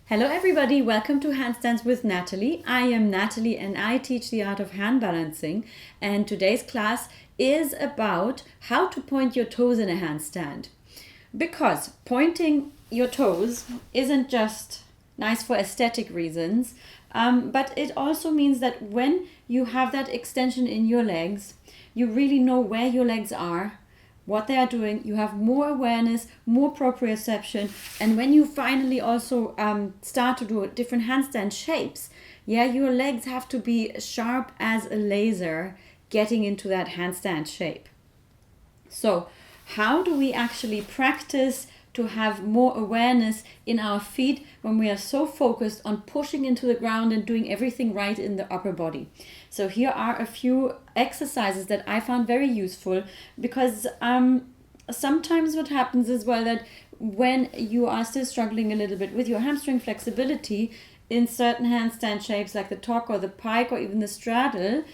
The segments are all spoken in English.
Hello everybody, welcome to Handstands with Natalie. I am Natalie and I teach the art of hand balancing, and today's class is about how to point your toes in a handstand. Because pointing your toes isn't just nice for aesthetic reasons, but it also means that when you have that extension in your legs, you really know where your legs are, what they are doing. You have more awareness, more proprioception, and when you finally also start to do different handstand shapes, your legs have to be sharp as a laser getting into that handstand shape. So how do we actually practice to have more awareness in our feet when we are so focused on pushing into the ground and doing everything right in the upper body? So here are a few exercises that I found very useful, because sometimes what happens as well, that when you are still struggling a little bit with your hamstring flexibility in certain handstand shapes like the tuck or the pike or even the straddle,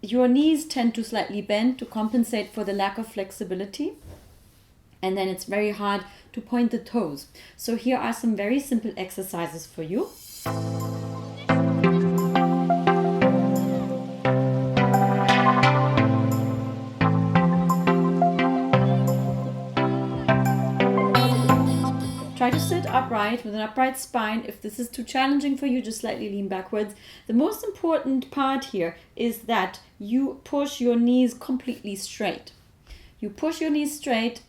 your knees tend to slightly bend to compensate for the lack of flexibility. And then it's very hard to point the toes. So here are some very simple exercises for you. Try to sit upright with an upright spine. If this is too challenging for you, just slightly lean backwards. The most important part here is that you push your knees completely straight. You push your knees straight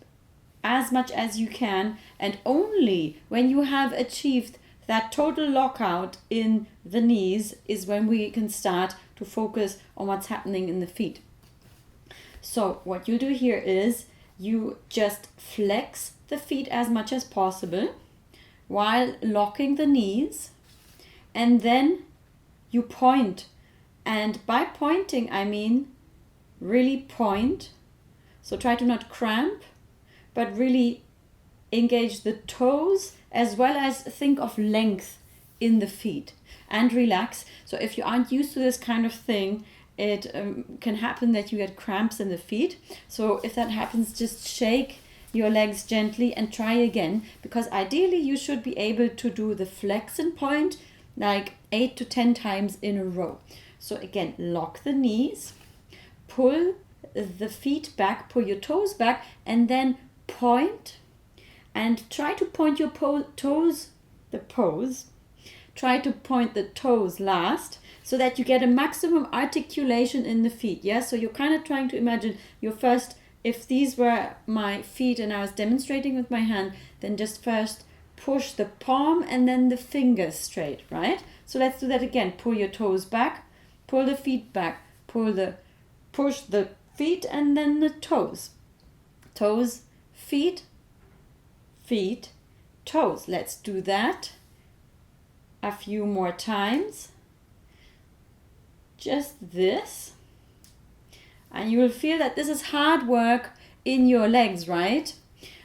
as much as you can, and only when you have achieved that total lockout in the knees is when we can start to focus on what's happening in the feet. So what you do here is you just flex the feet as much as possible while locking the knees, and then you point. And by pointing, I mean really point. So try to not cramp, but really engage the toes as well as think of length in the feet and relax. So if you aren't used to this kind of thing, it can happen that you get cramps in the feet. So if that happens, just shake your legs gently and try again, because ideally you should be able to do the flex and point like 8 to 10 times in a row. So again, lock the knees, pull the feet back, pull your toes back, and then point, and try to point your toes, try to point the toes last, so that you get a maximum articulation in the feet. So you're kind of trying to imagine your first, if these were my feet and I was demonstrating with my hand, then just first push the palm and then the fingers straight, right? So let's do that again. Pull your toes back, pull the feet back, push the feet, and then the toes, feet, toes. Let's do that a few more times. Just this. And you will feel that this is hard work in your legs, right?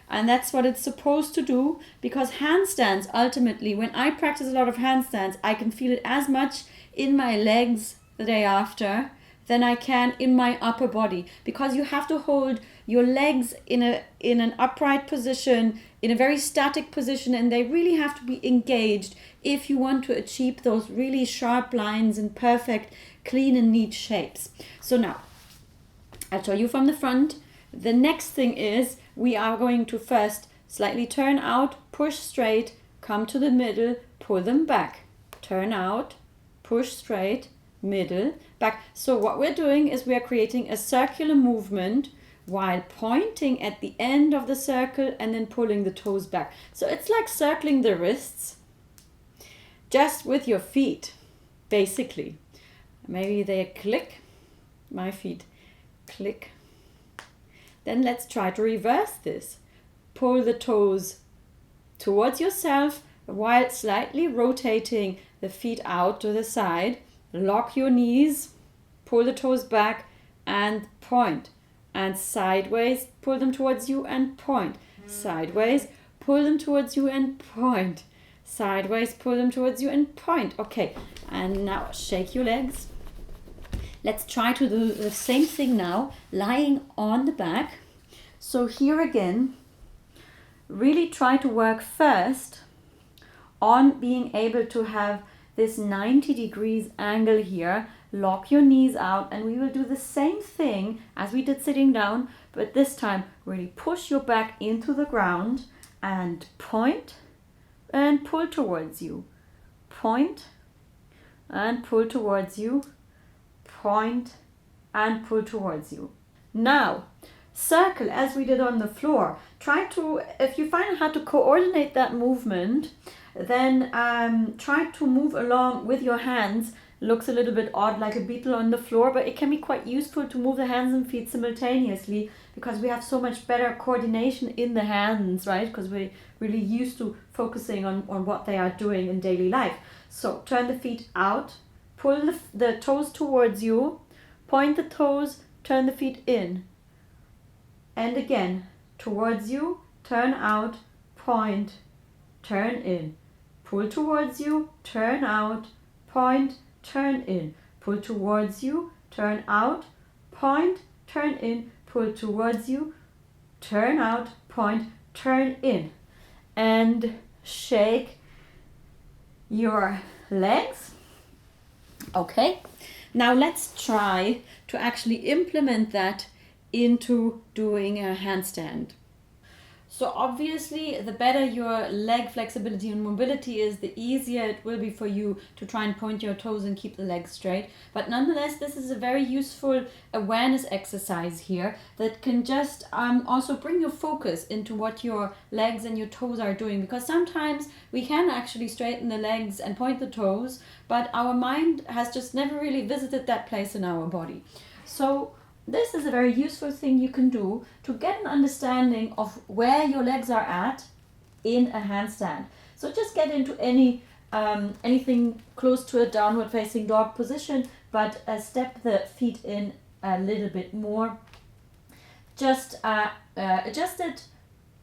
And that's what it's supposed to do, because handstands, ultimately, when I practice a lot of handstands, I can feel it as much in my legs the day after than I can in my upper body, because you have to hold your legs in an upright position, in a very static position, and they really have to be engaged if you want to achieve those really sharp lines and perfect, clean and neat shapes. So now, I'll show you from the front. The next thing is we are going to first slightly turn out, push straight, come to the middle, pull them back, turn out, push straight, middle, back. So what we're doing is we are creating a circular movement while pointing at the end of the circle and then pulling the toes back. So it's like circling the wrists, just with your feet, basically. Maybe they click, my feet click. Then let's try to reverse this. Pull the toes towards yourself while slightly rotating the feet out to the side. Lock your knees, pull the toes back and point. And sideways, pull them towards you and point. Sideways, pull them towards you and point. Sideways, pull them towards you and point. Okay, and now shake your legs. Let's try to do the same thing now, lying on the back. So here again, really try to work first on being able to have this 90 degrees angle here. Lock your knees out, and we will do the same thing as we did sitting down, but this time really push your back into the ground and point and pull towards you. Point and pull towards you. Point and pull towards you. Now, circle as we did on the floor. Try to, if you find how to coordinate that movement, then try to move along with your hands. Looks a little bit odd like a beetle on the floor, but it can be quite useful to move the hands and feet simultaneously, because we have so much better coordination in the hands, right? Because we're really used to focusing on what they are doing in daily life. So turn the feet out, pull the toes towards you, point the toes, turn the feet in. And again, towards you, turn out, point, turn in. Pull towards you, turn out, point, turn in. Pull towards you, turn out, point, turn in. Pull towards you, turn out, point, turn in. And shake your legs. Okay, now let's try to actually implement that into doing a handstand. So obviously, the better your leg flexibility and mobility is, the easier it will be for you to try and point your toes and keep the legs straight. But nonetheless, this is a very useful awareness exercise here that can just also bring your focus into what your legs and your toes are doing. Because sometimes we can actually straighten the legs and point the toes, but our mind has just never really visited that place in our body. So this is a very useful thing you can do to get an understanding of where your legs are at in a handstand. So just get into anything close to a downward facing dog position, but step the feet in a little bit more. Just adjust it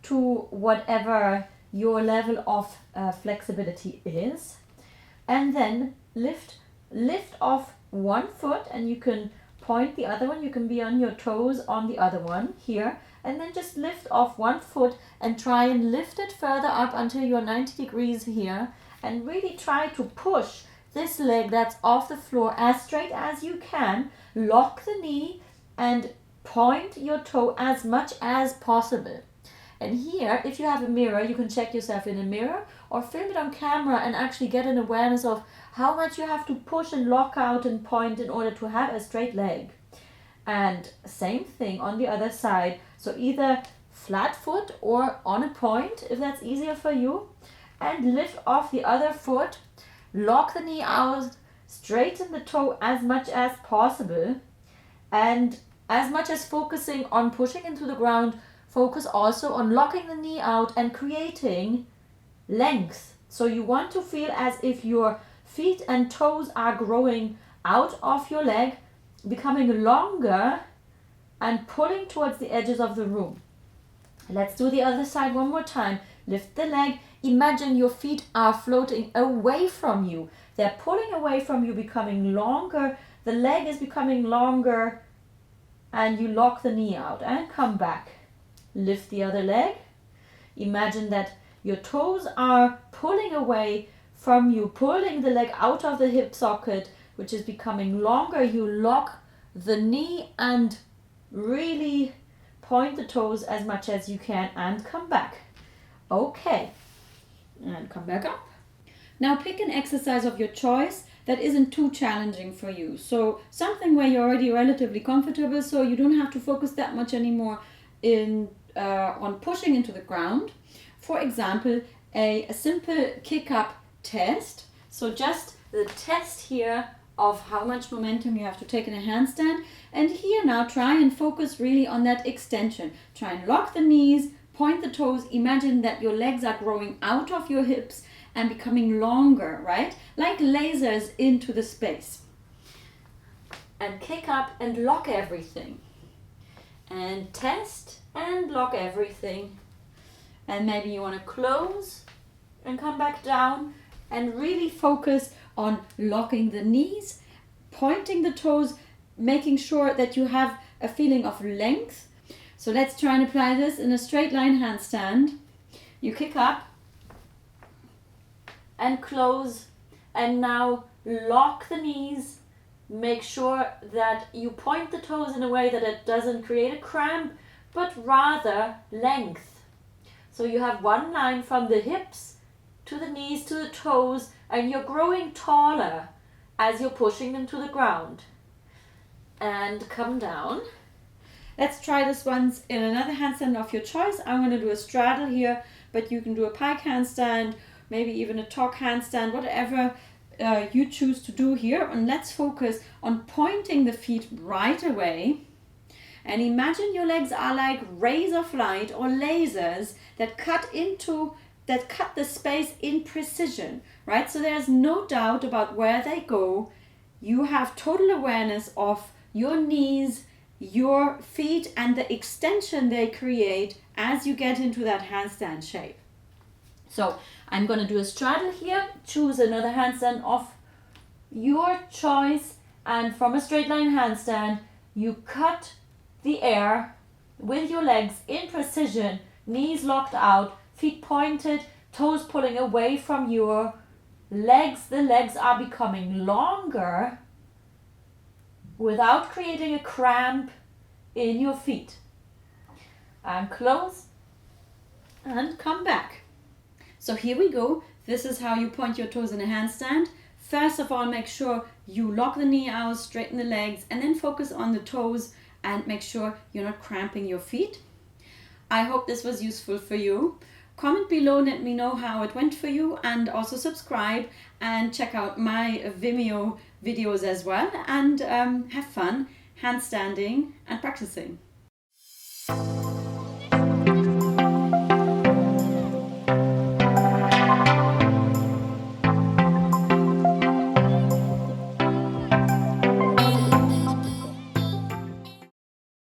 to whatever your level of flexibility is, and then lift off one foot, and you can point the other one. You can be on your toes on the other one here, and then just lift off one foot and try and lift it further up until you're 90 degrees here, and really try to push this leg that's off the floor as straight as you can. Lock the knee and point your toe as much as possible. And here, if you have a mirror, you can check yourself in a mirror or film it on camera and actually get an awareness of how much you have to push and lock out and point in order to have a straight leg. And same thing on the other side. So either flat foot or on a point, if that's easier for you. And lift off the other foot, lock the knee out, straighten the toe as much as possible. And as much as focusing on pushing into the ground, focus also on locking the knee out and creating length. So you want to feel as if your feet and toes are growing out of your leg, becoming longer and pulling towards the edges of the room. Let's do the other side one more time. Lift the leg. Imagine your feet are floating away from you. They're pulling away from you, becoming longer. The leg is becoming longer, and you lock the knee out and come back. Lift the other leg. Imagine that your toes are pulling away from you, pulling the leg out of the hip socket, which is becoming longer. You lock the knee and really point the toes as much as you can and come back. Okay, and come back up. Now pick an exercise of your choice that isn't too challenging for you. So something where you're already relatively comfortable, so you don't have to focus that much anymore on pushing into the ground. For example, a simple kick-up test. So just the test here of how much momentum you have to take in a handstand. And here now try and focus really on that extension. Try and lock the knees, point the toes. Imagine that your legs are growing out of your hips and becoming longer, right? Like lasers into the space. And kick up and lock everything. And test and lock everything. And maybe you want to close and come back down and really focus on locking the knees, pointing the toes, making sure that you have a feeling of length. So let's try and apply this in a straight line handstand. You kick up and close. And now lock the knees. Make sure that you point the toes in a way that it doesn't create a cramp, but rather length. So you have one line from the hips to the knees to the toes, and you're growing taller as you're pushing them to the ground. And come down. Let's try this once in another handstand of your choice. I'm going to do a straddle here, but you can do a pike handstand, maybe even a tuck handstand, whatever you choose to do here. And let's focus on pointing the feet right away. And imagine your legs are like razor flight or lasers that cut the space in precision, right? So there's no doubt about where they go. You have total awareness of your knees, your feet, and the extension they create as you get into that handstand shape. So I'm going to do a straddle here. Choose another handstand of your choice, and from a straight line handstand, you cut the air with your legs in precision, knees locked out, feet pointed, toes pulling away from your legs. The legs are becoming longer without creating a cramp in your feet. And close and come back. So here we go. This is how you point your toes in a handstand. First of all, make sure you lock the knee out, straighten the legs, and then focus on the toes and make sure you're not cramping your feet. I hope this was useful for you. Comment below, let me know how it went for you, and also subscribe and check out my Vimeo videos as well, and have fun handstanding and practicing.